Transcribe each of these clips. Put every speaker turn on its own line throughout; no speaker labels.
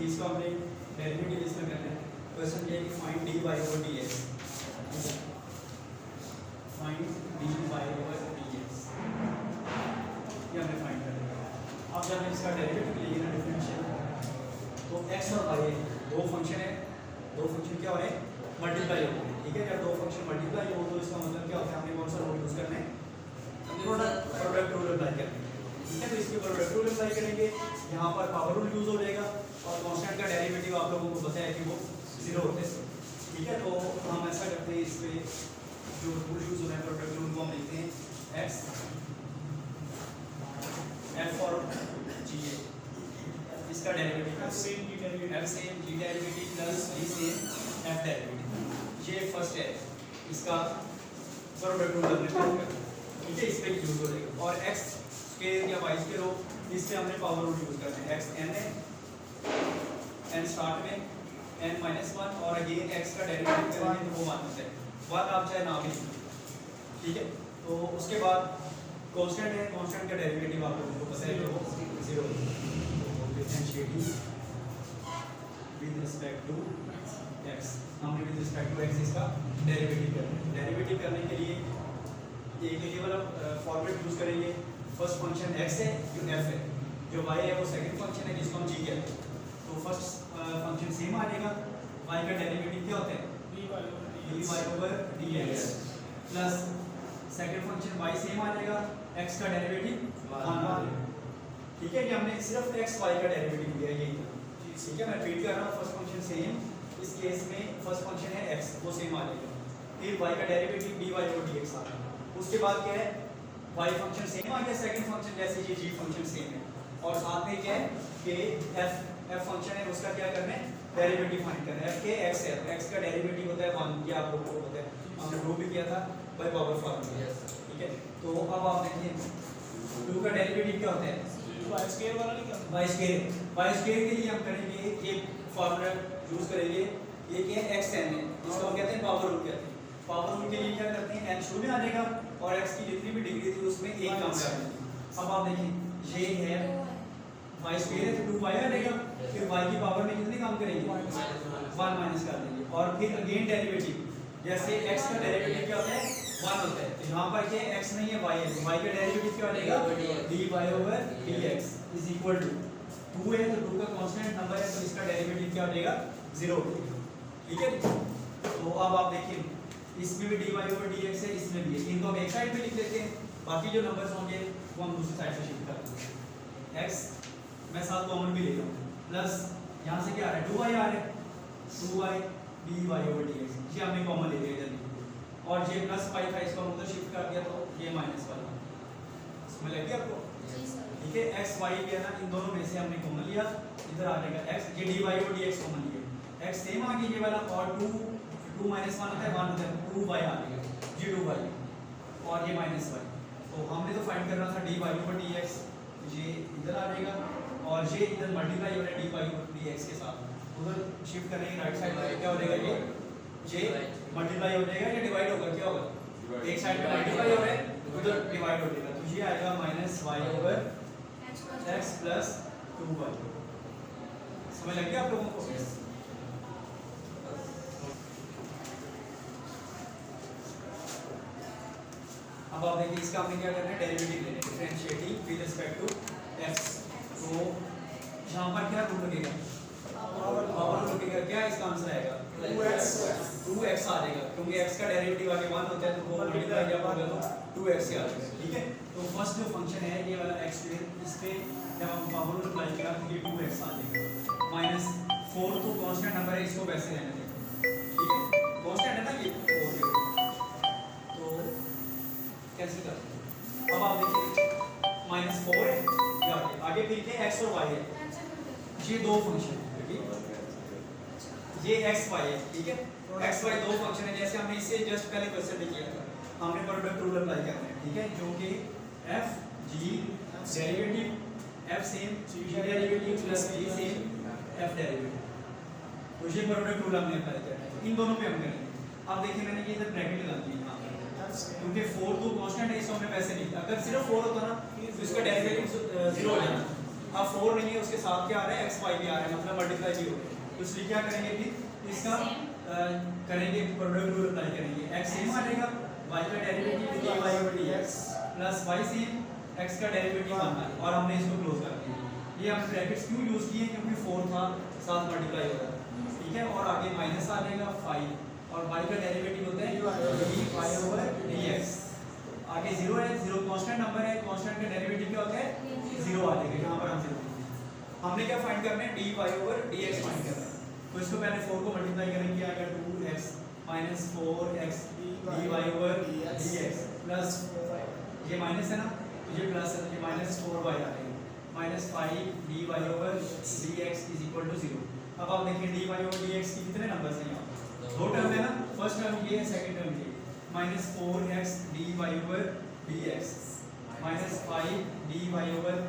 इसका हमने डेरिवेटिव इसमें करना है। क्वेश्चन ये है कि find dy over dx, find dy over dx, ये हमने फाइंड करना है। अब जब हम इसका डेरिवेटिव लेंगे ना डिफरेंशियल, तो x और y दो फंक्शन है, दो फंक्शन क्या हो रहे हैं मल्टीप्लाई हो रहे हैं, ठीक है। जब दो फंक्शन मल्टीप्लाई हो तो इसका मतलब क्या होता है, हमने कौन सा रूल यूज करना है, प्रोडक्ट रूल अप्लाई करना है, ठीक है। तो इसके प्रोडक्ट रूल अप्लाई करेंगे, यहाँ पर पावर रूल यूज हो जाएगा और कांस्टेंट का डेरिवेटिव आप लोगों को पता है कि वो 0 होते हैं, ठीक है। तो हम ऐसा करते हैं, इस पे जो रूल यूज हो रहा है प्रोडक्ट रूल को हम लिखते हैं x f और g, इसका derivative f same g derivative plus g same f derivative, ये फर्स्ट है, इसका प्रोडक्ट रूल हमने प्रयोग करना है, ठीक है। इस पे यूज हो जाएगा। और x स्क्वायर या y स्क्वायर हो, इस पे हमने पावर रूल यूज करना है, x n है, n स्टार्ट में n - 1 और अगेन x का डेरिवेटिव करेंगे तो वो 1 होता है, 1 आप चाहे ना भी लिखो, ठीक है। तो उसके बाद कांस्टेंट है, कांस्टेंट का डेरिवेटिव आप लोगों को पता है कि वो 0 है। तो differentiating with respect to x, हमने विद रिस्पेक्ट टू x इसका डेरिवेटिव करना है। डेरिवेटिव करने के लिए एक केवल फॉर्मूला यूज करेंगे, फर्स्ट फंक्शन x है जो f है, जो y है वो सेकंड फंक्शन है जिसको हम g कहते हैं। तो फर्स्ट फंक्शन सेम आ जाएगा, y का डेरिवेटिव क्या होता है dy over dx, plus second function y same आ जाएगा, x का डेरिवेटिव 1 आ जाएगा, ठीक है। ये हमने सिर्फ x y का डेरिवेटिव लिया है, यही था, ठीक है। मैं रिपीट कर रहा हूँ, फर्स्ट फंक्शन सेम, इस केस में फर्स्ट फंक्शन है x, वो सेम आ जाएगा, फिर y का डेरिवेटिव dy ओवर dx आ जाएगा। उसके बाद क्या है, y फंक्शन सेम आ गया, सेकंड फंक्शन जैसे ये g फंक्शन सेम है, और साथ में क्या है कि f फंक्शन है, उसका क्या करना है डेरिवेटिव फाइंड करना है। f के x है, x का डेरिवेटिव होता है 1, ये आप लोगों को पता है, हमने प्रूव भी किया था बाय पावर फॉर्मूला, ठीक है। तो अब आप देखिए 2 का डेरिवेटिव क्या होता है y स्क्वायर वाला नहीं करना, y स्क्वायर के लिए हम करेंगे एक फार्मूला यूज करेंगे, ये क्या है xn है, इसको हम कहते हैं पावर रूल कहते हैं। पावर रूल के लिए क्या करते हैं, n शून्य आ जाएगा और x की जितनी भी डिग्री थी उसमें एक कम कर देंगे। अब आप देखिए ये है y स्क्वायर है तो 2y आ जाएगा, फिर y की पावर में कितने काम करेंगे 1 माइनस कर देंगे, और फिर अगेन डेरिवेटिव, जैसे x का डेरिवेटिव क्या होता है 1 होता है, तो यहाँ पर क्या x नहीं है y है, y का डेरिवेटिव क्या हो जाएगा dy over dx is equal to 2 है, तो 2 का कांस्टेंट नंबर है तो इसका डेरिवेटिव क्या हो जाएगा 0 हो जाएगा, ठीक है। तो अब आप देखिए इसमें भी dy ओवर dx है, इसमें भी है, इनको हम एक साइड पे लिख लेते हैं, बाकी जो नंबर्स होंगे वो हम दूसरी साइड से शिफ्ट कर देंगे। x मैं साथ कॉमन भी ले रहा हूँ, प्लस यहाँ से क्या आ रहा है 2y आ रहा है, 2y dy ओवर dx, ये हमने कॉमन ले लिया जल्दी, और ये प्लस पाई था इसको हम उधर शिफ्ट कर दिया तो ये माइनस वाला, समझ लग गया आपको, ठीक है। x y लिया ना, इन दोनों में से हमने कॉमन लिया, इधर आ जाएगा x, ये dy ओवर dx कॉमन लिया, x सेम आ गया ये वाला, और 2 माइनस 1 होता है 1 होता है, 2y आ गया, ये 2y और ये माइनस y, तो हमने तो फाइंड करना था dy ओवर dx, ये इधर आ जाएगा और ये इधर मल्टीप्लाई हो रहा है dy ओवर dx के साथ, उधर शिफ्ट करेंगे राइट साइड में, क्या हो जाएगा ये मल्टीप्लाई हो जाएगा या डिवाइड होगा, क्या होगा एक साइड पे मल्टीप्लाई हो रहा है उधर डिवाइड हो जाएगा, तो ये आएगा minus y over x plus 2y, समझ लग गया आप लोगों को। अब आप देखिए इसका हमने क्या करना है डेरिवेटिव लेना है, differentiating with respect to x, तो यहाँ पर क्या रूल लगेगा पावर रूल लगेगा, क्या इसका आंसर आएगा 2x आ जाएगा, क्योंकि x का डेरिवेटिव आगे 1 होता है तो वो मल्टीप्लाई किया होगा तो 2x से आ जाएगा, ठीक है। तो फर्स्ट जो फंक्शन है ये वाला x स्क्वायर, इस पे जब हम पावर रूल अप्लाई किया तो ये 2x आ जाएगा, माइनस 4 तो कांस्टेंट नंबर है, इसको वैसे रहने देंगे, ठीक है, कांस्टेंट है ना ये 4, तो कैंसिल कर देंगे। अब आप देखिए माइनस 4 है, आगे फिर के x और y है, ये दो फंक्शन है, ये x y है, ठीक है, x y दो फंक्शन है, जैसे हमने इससे जस्ट पहले क्वेश्चन में किया था, हमने प्रोडक्ट रूल अप्लाई करना है, ठीक है, जो कि f g derivative f same g derivative plus g same f derivative, तो ये प्रोडक्ट रूल हमने अप्लाई करना है, इन दोनों पे हम करेंगे। अब देखिए मैंने ये इधर ब्रैकेट लगा दी यहाँ पर, क्योंकि 4 तो कांस्टेंट है, इसको हमने वैसे नहीं, अगर सिर्फ 4 होता ना तो इसका डेरिवेटिव 0 हो जाना, अब 4 नहीं है, उसके साथ क्या आ रहा है, एक्स वाई भी आ रहा है, मतलब मल्टीप्लाई भी हो रहा है। तो इसलिए क्या करेंगे फिर इसका करेंगे प्रोडक्ट रूल अप्लाई करेंगे। एक्स सेम आ जाएगा, वाई का derivative D Y over D X plus Y same, X का डेरिवेटिव 1 है, और हमने इसको क्लोज कर दिया। ये हमने ब्रैकेट्स क्यों यूज किए, क्योंकि 4 था, साथ मल्टीप्लाई हो रहा है, ठीक है। और आगे माइनस आ जाएगा 5, और y का डेरिवेटिव होता है D Y over D X. आगे 0 है, 0 कांस्टेंट नंबर है, कांस्टेंट का डेरिवेटिव क्या होता है 0 आ जाएगा, यहाँ पर हम 0 हमने क्या फाइंड करना है, D Y over D X find करना है। तो इसको पहले 4 को मल्टीप्लाई करेंगे, आएगा 2x minus 4x D Y over D X plus ये माइनस है ना, तो ये प्लस है, ये माइनस 4y आ जाएगा, minus 5 D Y over D X is equal to 0। अब आप देखिए D Y over D X की कितने नंबर्स हैं, यहाँ दो टर्म है ना, फर्स्ट टर्म ये है, सेकंड टर्म ये, minus 4x D Y over D X minus 5 D Y over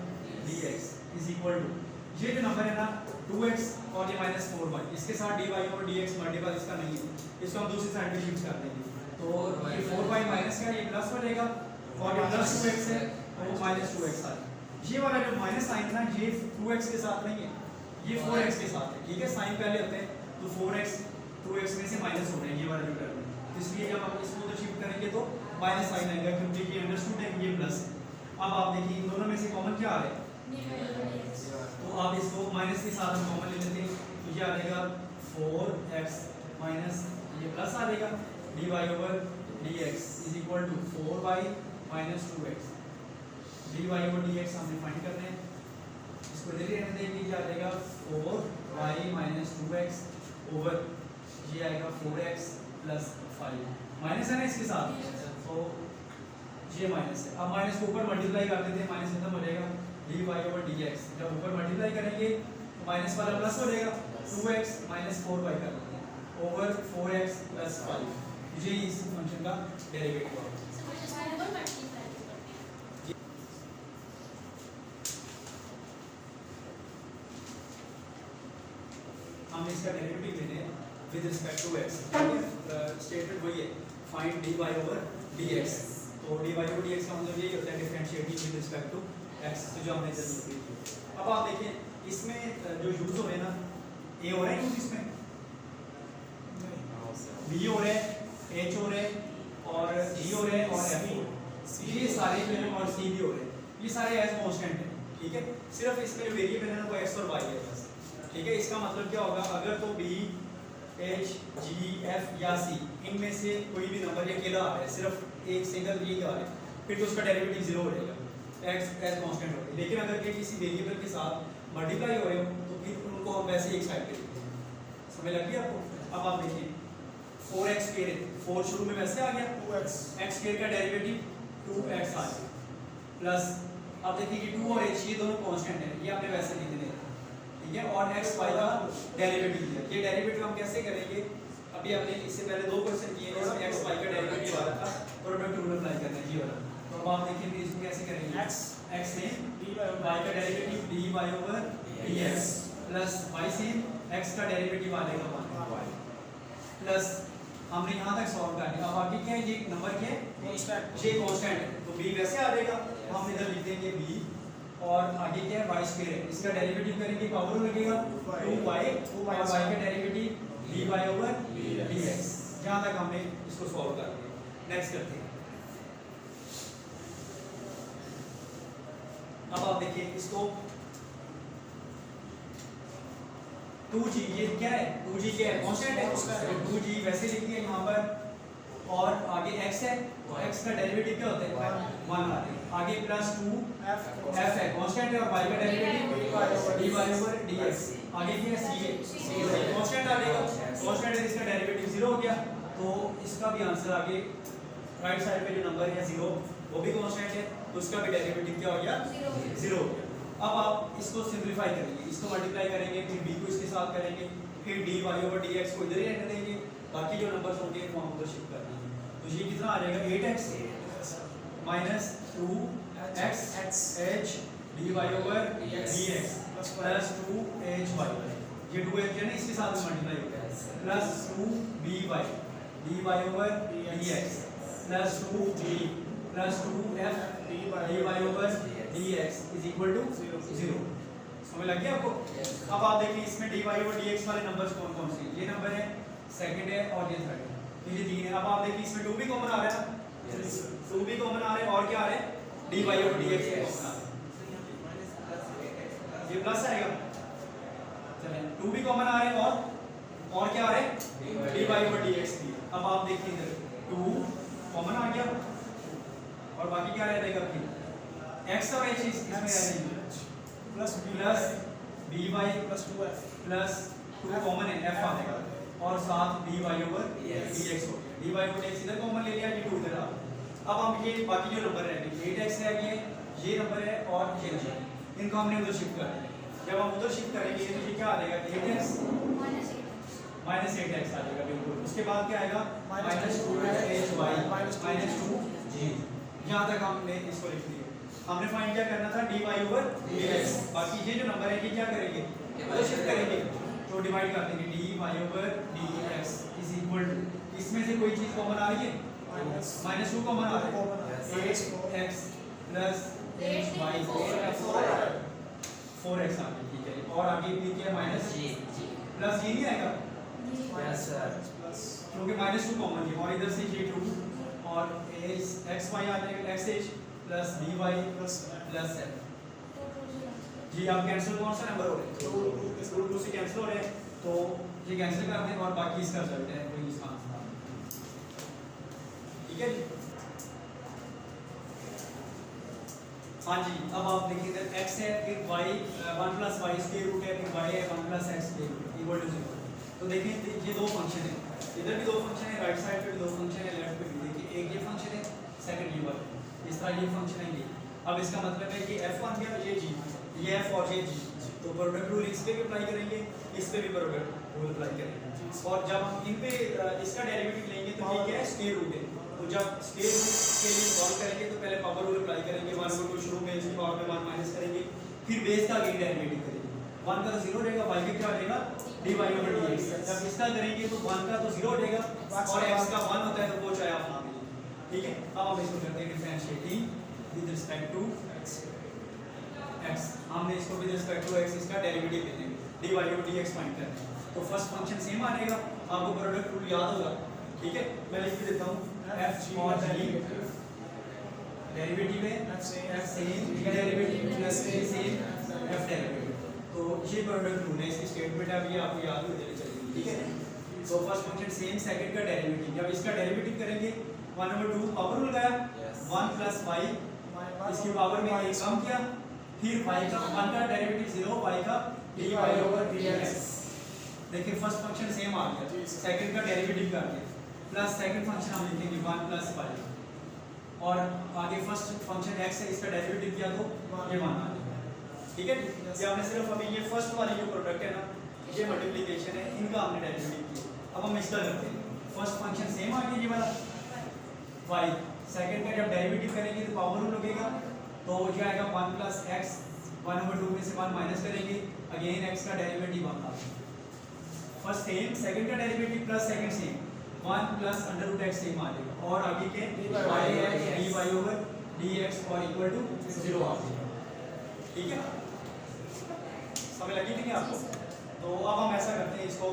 D X is equal to, ये जो नंबर है ना 2x और ये माइनस 4y, इसके साथ D Y over D X multiple इसका नहीं है, इसको हम दूसरी साइड पे शिफ्ट कर देंगे। तो ये 4y माइनस का ये प्लस हो जाएगा, और ये प्लस 2x है और माइनस 2x आ जाएगा। ये वाला जो माइनस साइन ना, ये 2x के साथ नहीं है, ये 4x के साथ है, ठीक है। साइन पहले होते हैं, तो 4x 2x में से माइनस हो रहे हैं, ये वाला जो टर्म है, तो इसलिए जब हम इसको तो शिफ्ट करेंगे तो माइनस साइन आएगा, क्योंकि ये अंडरस्टूड है ये प्लस है। अब आप देखिए इन दोनों में से कॉमन क्या आ रहा है, तो आप इसको माइनस के साथ हम कॉमन ले लेते हैं, तो ये आ जाएगा 4x माइनस ये प्लस आ जाएगा D Y over D X is equal to 4y minus 2x D Y over D X हमने फाइंड करना है। इसको इधर ही रहने देंगे, क्या आ जाएगा 4y माइनस 2x ओवर ये आएगा 4x प्लस 5, माइनस है ना इसके साथ, तो ये माइनस है। अब माइनस को ऊपर मल्टीप्लाई कर देते हैं, माइनस खत्म हो जाएगा, D Y over D X जब ऊपर मल्टीप्लाई करेंगे तो माइनस वाला प्लस हो जाएगा, 2x माइनस 4y कर देते हैं ओवर 4x प्लस 5, ये इस फंक्शन का डेरिवेटिव होगा। हम इसका डेरिवेटिव लेने हैं with respect to x, statement वही है, find d Y over D x. तो d Y over D x का मतलब यही होता है differentiating with respect to x, तो जो हमने जल्दी की। अब आप देखिए इसमें जो यूज हो रहे हैं ना, ए हो रहा है यूज इसमें, बी हो रहे हैं, एच हो रहे हैं और जी हो रहे हैं और एफ हो रहे हैं, ये सारे जो हैं, और सी भी हो रहे हैं, ये सारे एज कांस्टेंट हैं, ठीक है। सिर्फ इसमें जो वेरिएबल है ना वो एक्स और वाई है बस, ठीक है। इसका मतलब क्या होगा, अगर तो बी एच जी एफ या सी इनमें से कोई भी नंबर अकेला आ रहा है, सिर्फ एक सिंगल ये आ रहा है, फिर तो उसका डेरिवेटिव 0 हो जाएगा, एक्स एज कांस्टेंट हो गया। लेकिन अगर ये किसी वेरिएबल के साथ मल्टीप्लाई हो रहे हो तो फिर उनको हम वैसे ही एक साइड पे लिखते हैं, समझ लग गई आपको। अब आप देखिए 4x स्क्वायर है, 4 शुरू में वैसे आ गया, 2x x स्क्वायर का डेरिवेटिव 2x आ गया प्लस, अब देखिए कि 2 और h ये दोनों कांस्टेंट है, ये आपने वैसे लिख देना, ठीक है। और x y का डेरिवेटिव दिया, ये डेरिवेटिव हम कैसे करेंगे, अभी हमने इससे पहले 2 क्वेश्चन किए हैं, इसमें x y का डेरिवेटिव वाला था, प्रोडक्ट रूल अप्लाई करना है ये वाला। तो अब आप देखिए इसको कैसे करेंगे, x से y का derivative dy over dx plus y से x का डेरिवेटिव आ जाएगा 1 प्लस, हमने यहाँ तक सॉल्व कर लिया। अब आगे क्या है, ये नंबर क्या है, ये कांस्टेंट है, तो b वैसे आ जाएगा, हम इधर लिख देंगे b, और आगे क्या है y स्क्वायर है, इसका डेरिवेटिव करेंगे पावर लगेगा 2y, और y का डेरिवेटिव dy ओवर dx। यहाँ तक हमने इसको सॉल्व कर लिया। नेक्स्ट करते हैं, अब आप देखिए इसको 2g, ये क्या है 2g क्या है, कांस्टेंट है, तो 2g वैसे लिख दिया यहाँ पर, और आगे x है, तो x का डेरिवेटिव क्या होता है 1 आते हैं, आगे प्लस 2f है, कांस्टेंट है, और y का डेरिवेटिव dy ओवर dx, आगे क्या है c है, कांस्टेंट आ जाएगा, कांस्टेंट है, इसका डेरिवेटिव 0 हो गया, तो इसका भी आंसर आगे राइट साइड पे जो नंबर है 0 वो भी कांस्टेंट है, तो उसका भी डेरिवेटिव क्या हो गया 0 हो गया। अब आप इसको सिंपलीफाई करेंगे, इसको मल्टीप्लाई करेंगे, फिर b को इसके साथ करेंगे, फिर dy ओवर dx को इधर ही रहने देंगे, बाकी जो नंबर्स होंगे वो हम उधर शिफ्ट कर देंगे। तो ये कितना आ जाएगा 8x minus 2x h dy over dx plus 2hy, ये 2h है ना इसके साथ मल्टीप्लाई हो गया, plus 2by dy over dx plus 2g plus 2f dy over dx is equal to 0। समझ लग गया आपको? अब आप देखिए इसमें dy और dx वाले नंबर्स कौन कौन से, ये नंबर है, सेकंड है और ये थर्ड है, तो ये तीन है। अब आप देखिए इसमें 2 भी कॉमन आ रहा है ना, 2 भी कॉमन आ रहे हैं, और क्या आ रहे हैं, dy और dx कॉमन आ रहे हैं, ये प्लस आएगा, चलें 2 भी कॉमन आ रहे हैं, और क्या आ रहे हैं, dy और dx भी। अब आप देखिए इधर 2 कॉमन आ गया, और बाकी क्या रह जाएगा फिर, x और h इसमें रह जाएंगे, plus by plus 2f plus 2 common है, f आ जाएगा, और साथ dy ओवर dx हो गया, dy ओवर dx इधर कॉमन ले लिया, ये 2 इधर आ। अब हम ये बाकी जो नंबर रह गए 8x रह गए, ये नंबर है और ये नंबर, इनको हमने उधर शिफ्ट कर दिया। जब हम उधर शिफ्ट करेंगे तो ये क्या आ जाएगा, 8x माइनस 8x आ जाएगा बिल्कुल। उसके बाद क्या आएगा, माइनस 2hy माइनस 2g। यहाँ तक हमने इसको लिख दिया। हमने फाइंड क्या करना था, dy ओवर dx। बाकी ये जो नंबर है ये क्या करेंगे, उधर शिफ्ट करेंगे, तो डिवाइड कर देंगे, dy over dx is equal to, इसमें से कोई चीज कॉमन आ रही है, माइनस 2 कॉमन आ रहा है, 8x प्लस 8y 4x आ गया, ठीक है। और आगे भी क्या, माइनस प्लस ये नहीं आएगा, क्योंकि माइनस 2 कॉमन है, और इधर से ये 2 और xy आ जाएगा, xh plus dy plus f। जी आप कैंसिल कौन सा नंबर हो रहे हैं, 2 से कैंसिल हो रहे हैं, तो ये कैंसिल कर दें, और बाकी इसका रिजल्ट है कोई इसका आंसर, ठीक है जी। हाँ जी, अब आप देखिए इधर x है, फिर y 1 plus y square root है, फिर y है 1 plus x square root equal to 0। तो देखिए ये दो फंक्शन है, इधर भी दो फंक्शन है, राइट साइड पे भी दो फंक्शन है, लेफ्ट पे भी। देखिए एक ये फंक्शन है, सेकंड ये वाला, इस तरह ये फंक्शन है ये। अब इसका मतलब है कि f बन गया, ये g, ये f और ये g, तो प्रोडक्ट रूल इस पे भी अप्लाई करेंगे, इस पे भी प्रोडक्ट रूल अप्लाई करेंगे। और जब हम इन पे इसका डेरिवेटिव लेंगे तो ये क्या है, स्क्वायर रूट है, तो जब स्क्वायर रूट के लिए सॉल्व करेंगे तो पहले पावर रूल अप्लाई करेंगे, 1/2 शुरू में इसकी पावर में 1 माइनस करेंगे, फिर बेस का अगेन डेरिवेटिव करेंगे, 1 का तो 0 रहेगा, y का क्या हो जाएगा, dy ओवर dx। जब इसका करेंगे तो 1 का तो 0 हो जाएगा, और x का 1 होता है, तो वो चाहे आप ना लीजिए, ठीक है। अब हम इसको करते हैं differentiating with respect to x। हमने इसको विद रिस्पेक्ट टू x इसका डेरिवेटिव ले लेंगे, dy ओवर dx फाइंड करना है, तो फर्स्ट फंक्शन सेम आ जाएगा, आपको प्रोडक्ट रूल याद होगा, ठीक है। मैं लिख देता हूं f और g डेरिवेटिव है, f same derivative plus a same f derivative, तो ये प्रोडक्ट रूल है, इसकी स्टेटमेंट है, अब ये आपको याद हो जानी चाहिए, ठीक है। तो फर्स्ट फंक्शन सेम, सेकंड का डेरिवेटिव, जब इसका डेरिवेटिव करेंगे 1/2 पावर रूल लगाया, 1 प्लस y इसकी पावर में एक कम किया, फिर y का 1 का डेरिवेटिव 0, y का dy ओवर dx। देखिए फर्स्ट फंक्शन सेम आ गया, सेकंड का डेरिवेटिव कर दिया, प्लस सेकंड फंक्शन हम लिखेंगे 1 प्लस y, और आगे फर्स्ट फंक्शन x है, इसका डेरिवेटिव किया तो ये 1 आ जाएगा, ठीक है। ये हमने सिर्फ अभी ये फर्स्ट वाली जो प्रोडक्ट है ना, ये मल्टीप्लिकेशन है, इनका हमने डेरिवेटिव किया। अब हम इसका करते हैं, फर्स्ट फंक्शन सेम आ गया ये वाला y, सेकंड का जब डेरिवेटिव करेंगे तो पावर रूल लगेगा, तो हो जाएगा 1 प्लस x, 1/2 में से 1 माइनस करेंगे, अगेन x का डेरिवेटिव आता है, फर्स्ट सेम, सेकंड का derivative plus second same, 1 plus √x same आ जाएगा, और आगे के y है dy ओवर dx और इक्वल टू 0 आ जाएगा, ठीक है। समझ लगी कि नहीं आपको? तो अब हम ऐसा करते हैं, इसको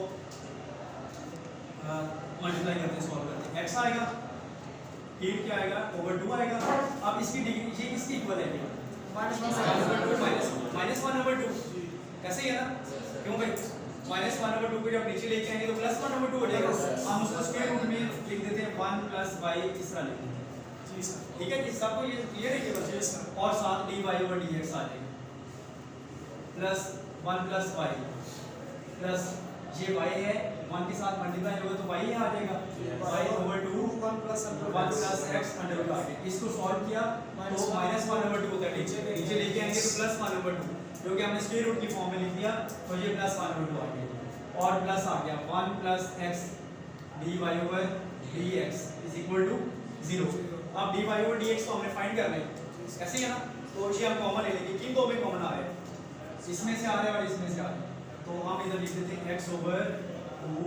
मल्टीप्लाई करते हैं, सॉल्व करते हैं, x आएगा, फिर क्या आएगा, ओवर 2 आएगा। अब इसकी डिग्री ये इसकी इक्वल है -1/2, ऐसे ही है ना, क्यों भाई, -1/2 को जब नीचे लेके आएंगे तो +1/2 हो जाएगा, हम उसको स्क्वायर रूट में लिख देते हैं 1 प्लस y इस तरह लिख देते हैं, जी सर, ठीक है जी, सबको ये क्लियर है कि बस, और साथ dy ओवर dx आ जाएगा, प्लस 1 प्लस y प्लस ये y है, 1 के साथ मल्टीप्लाई होगा तो y आ जाएगा, y over 2 1 plus x under root आ गया। इसको सॉल्व किया तो -1/2 होता है, नीचे लेके आएंगे तो +1/2, क्योंकि हमने स्क्वायर रूट की फॉर्म में लिख दिया, तो ये +1/2 आ गया, और प्लस आ गया 1 plus x dy over dx is equal to 0। अब dy ओवर dx को हमने फाइंड करना है, ऐसे ही है ना, तो ये हम कॉमन ले लेंगे, किन दो में कॉमन आ रहे हैं, इसमें से आ रहे हैं और इसमें से आ रहे हैं, तो हम इधर लिख देते हैं x over 2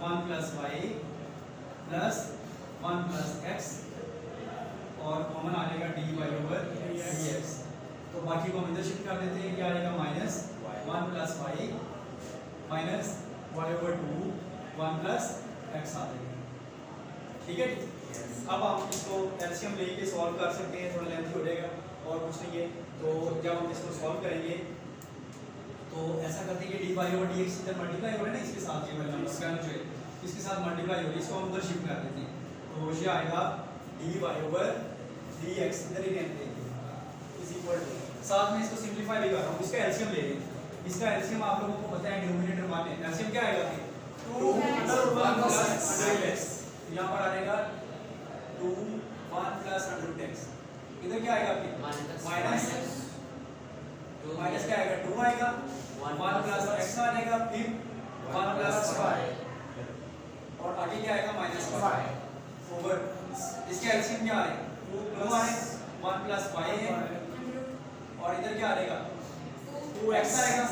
1 plus y plus 1 plus x, और कॉमन आ जाएगा dy ओवर dx, तो बाकी को हम इधर शिफ्ट कर देते हैं, क्या आएगा -y 1 plus Y minus Y over 2 1 plus x आ जाएगा। ठीक है जी। अब हम इसको एलसीएम लेके सॉल्व कर सकते हैं, थोड़ा लेंथी हो जाएगा और कुछ नहीं है। तो जब हम इसको सॉल्व करेंगे तो ऐसा करते हैं कि D Y over D X इधर मल्टीप्लाई हो रहा है ना, इसके साथ ये वाला इसका जो है इसके साथ मल्टीप्लाई हो रही है, इसको हम उधर शिफ्ट कर देते हैं। तो ये आएगा D Y over D X इधर ही रहने देंगे इज इक्वल टू, साथ में इसको सिंपलीफाई भी कर रहा हूँ, इसका एलसीएम ले लेंगे। इसका एलसीएम आप लोगों को पता है डिनोमिनेटर 1 है, एलसीएम क्या आएगा फिर 2 अंडर 1 प्लस अंडर एक्स, यहाँ पर आएगा 2 1 प्लस अंडर एक्स, इधर क्या आएगा फिर माइनस माइनस क्या आएगा 2 आएगा 1 प्लस एक्स आ जाएगा, फिर 1 प्लस वाई और आगे क्या आएगा माइनस वाई ओवर इसके एलसीएम क्या आ रहा है 2 आ रहे 1 प्लस वाई है और इधर क्या आएगा 2x आएगा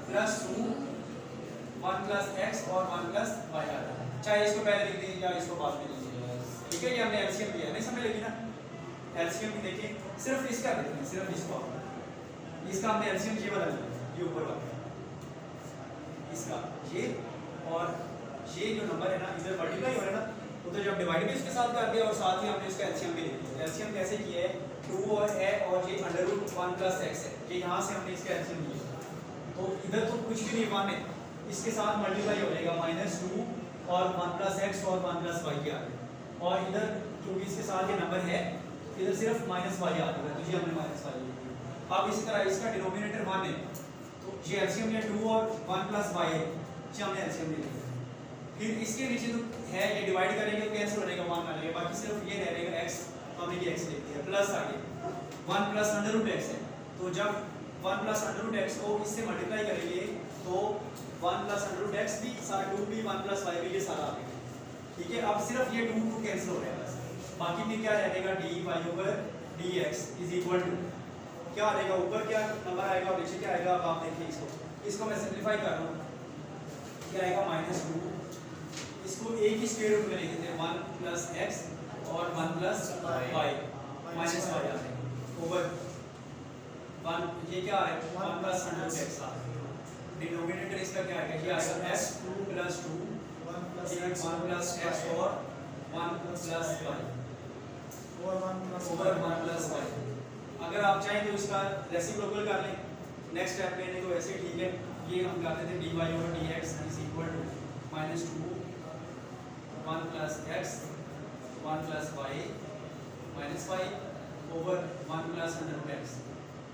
प्लस 2 1 प्लस एक्स और 1 प्लस वाई आ जाएगा। चाहे इसको पहले लिख दीजिए या इसको बाद में लिख दीजिए, ठीक है। ये हमने एलसीएम लिया, नहीं समझ लगी ना। एलसीएम भी देखिए, सिर्फ इसका देखते हैं, सिर्फ इसको इसका हमने एलसीएम ये वाला लिया, ये ऊपर वाला इसका ये और ये जो नंबर है ना इधर मल्टीप्लाई हो रहा है ना, उधर जब डिवाइड भी इसके साथ कर दिया और साथ ही हमने इसका एलसीएम भी ले लिया। एलसीएम कैसे किया है 2 और a और ये अंडर रूट 1 प्लस एक्स है, ये यहाँ से हमने इसका एलसीएम लिया। तो इधर तो कुछ भी नहीं 1 है, इसके साथ मल्टीप्लाई हो जाएगा -2 और 1 प्लस एक्स और 1 प्लस वाई के आगे, और इधर क्योंकि इसके साथ ये नंबर है इधर सिर्फ माइनस वाई आ जाएगा, तो ये हमने माइनस वाई लिया। अब इसी तरह इसका डिनोमिनेटर 1 है, तो ये एलसीएम ये 2 और 1 प्लस वाई है, ये हमने एलसीएम ले लिया। फिर इसके नीचे जो है ये डिवाइड करेंगे तो कैंसिल हो जाएगा 1 आ जाएगा, बाकी सिर्फ ये रह जाएगा x, तो हमने ये x लिख दिया प्लस आगे 1 प्लस अंडर रूट x है, तो जब 1 प्लस अंडर रूट x को इससे मल्टीप्लाई करेंगे तो 1 प्लस अंडर रूट x भी सारा 2 भी 1 प्लस y भी ये सारा आ गया, ठीक है। अब सिर्फ ये 2 कैंसिल हो रहा है बस, बाकी में क्या रहेगा dy over dx is equal to क्या आ जाएगा, ऊपर क्या नंबर आएगा और नीचे क्या आएगा। अब आप देखिए इसको मैं सिंपलीफाई कर रहा हूँ, क्या आएगा -2, इसको एक ही स्क्वायर रूट में लिख देते हैं 1 प्लस एक्स और 1 प्लस वाई माइनस वाई आ जाएगा ओवर 1, ये क्या है 1 प्लस अंडर एक्स आ जाएगा। डिनोमिनेटर इसका क्या आएगा, ये आएगा x 2 प्लस 2 1 प्लस एक्स और 1 plus Y over 1 plus Y. अगर आप चाहें तो इसका रेसिप्रोकल कर लें नेक्स्ट स्टेप में, नहीं तो ऐसे ठीक है। ये हम करते थे dy over dx is equal to -2 1 plus X 1 plus Y minus Y over 1 plus under root X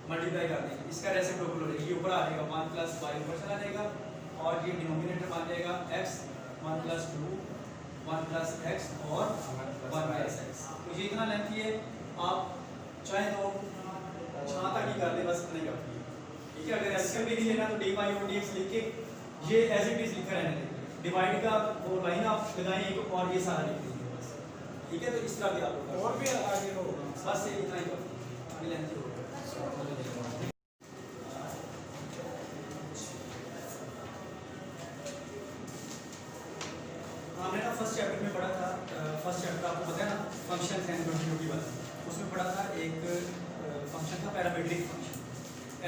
multiply कर देंगे, इसका रेसिप्रोकल हो जाएगा, ये ऊपर आ जाएगा 1 प्लस वाई ऊपर चला जाएगा और ये डिनोमिनेटर बन जाएगा x 1 प्लस 2 1 प्लस एक्स और 1 प्लस एक्स। तो ये इतना लेंथी है, आप चाहे तो जहाँ तक ही कर दे बस इतना ही काफी है, ठीक है। अगर एलसीएम भी नहीं लेना तो dy ओवर dx लिख के ये एज इट इज लिखा रहने दें, डिवाइड का वो लाइन आप लगाएं एक और ये सारा लिख दीजिए बस, ठीक है। तो इस तरह भी आप लोग और भी आगे होगा, बस ये इतना ही काफी आगे लेंथी होगा। हमने ना फर्स्ट चैप्टर में पढ़ा था, फर्स्ट चैप्टर आपको पता है ना फंक्शन एंड कंटिन्यूटी वाला, उसमें पढ़ा था एक फंक्शन था पैरामीट्रिक फंक्शन।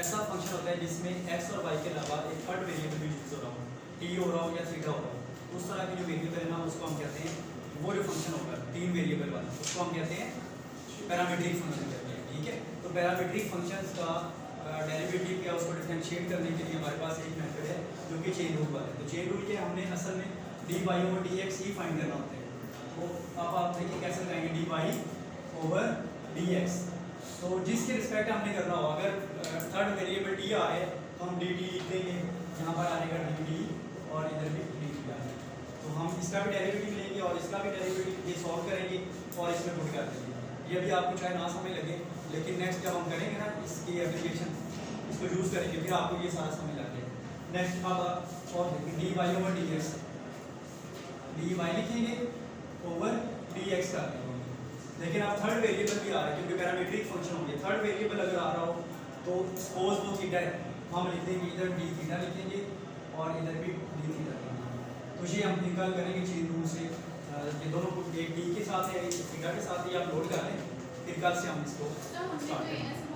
ऐसा फंक्शन होता है जिसमें x और y के अलावा एक थर्ड वेरिएबल भी यूज हो रहा हो, t हो रहा हो या थीटा हो रहा हो, उस तरह की जो वेरिएबल है ना उसको हम कहते हैं, वो जो फंक्शन होगा 3 वेरिएबल वाला उसको हम कहते हैं पैरामीट्रिक फंक्शन कहते हैं, ठीक है। तो पैरामीट्रिक फंक्शंस का डेरिवेटिव या उसको डिफरेंशिएट करने के लिए हमारे पास एक मेथड है जो कि चेन रूल वाला है। तो चेन रूल के हमने असल में dy ओवर dx ही फाइंड करना होता है। तो अब आप देखिए कैसे लगाएंगे dy ओवर dx, तो जिसके रिस्पेक्ट हमने करना हो, अगर थर्ड वेरिएबल t आए तो हम dt लिख देंगे, यहाँ पर आएगा dt और इधर भी dt आएगा, तो हम इसका भी डेरिवेटिव लेंगे और इसका भी डेरिवेटिव ये सॉल्व करेंगे और इसमें पुट कर देंगे। ये भी आपको चाहे ना समझ लगे, लेकिन नेक्स्ट जब हम करेंगे ना इसकी एप्लीकेशन इसको यूज़ करेंगे फिर आपको ये सारा समझ लग जाएगा। नेक्स्ट अब और देखेंगे dy ओवर dx, dy लिखेंगे ओवर dx कर देंगे, लेकिन अब थर्ड वेरिएबल भी आ रहा है क्योंकि पैरामीट्रिक फंक्शन होंगे। थर्ड वेरिएबल अगर आ रहा हो तो सपोज वो थीटा है, हम लिख देंगे इधर d थीटा लिखेंगे और इधर भी d थीटा लिखेंगे। तो ये हम निकाल करेंगे चेन रूल से, ये दोनों को एक d के साथ है एक थीटा के साथ ही आप लोड कर लें, फिर कल से हम इसको स्टार्ट करेंगे।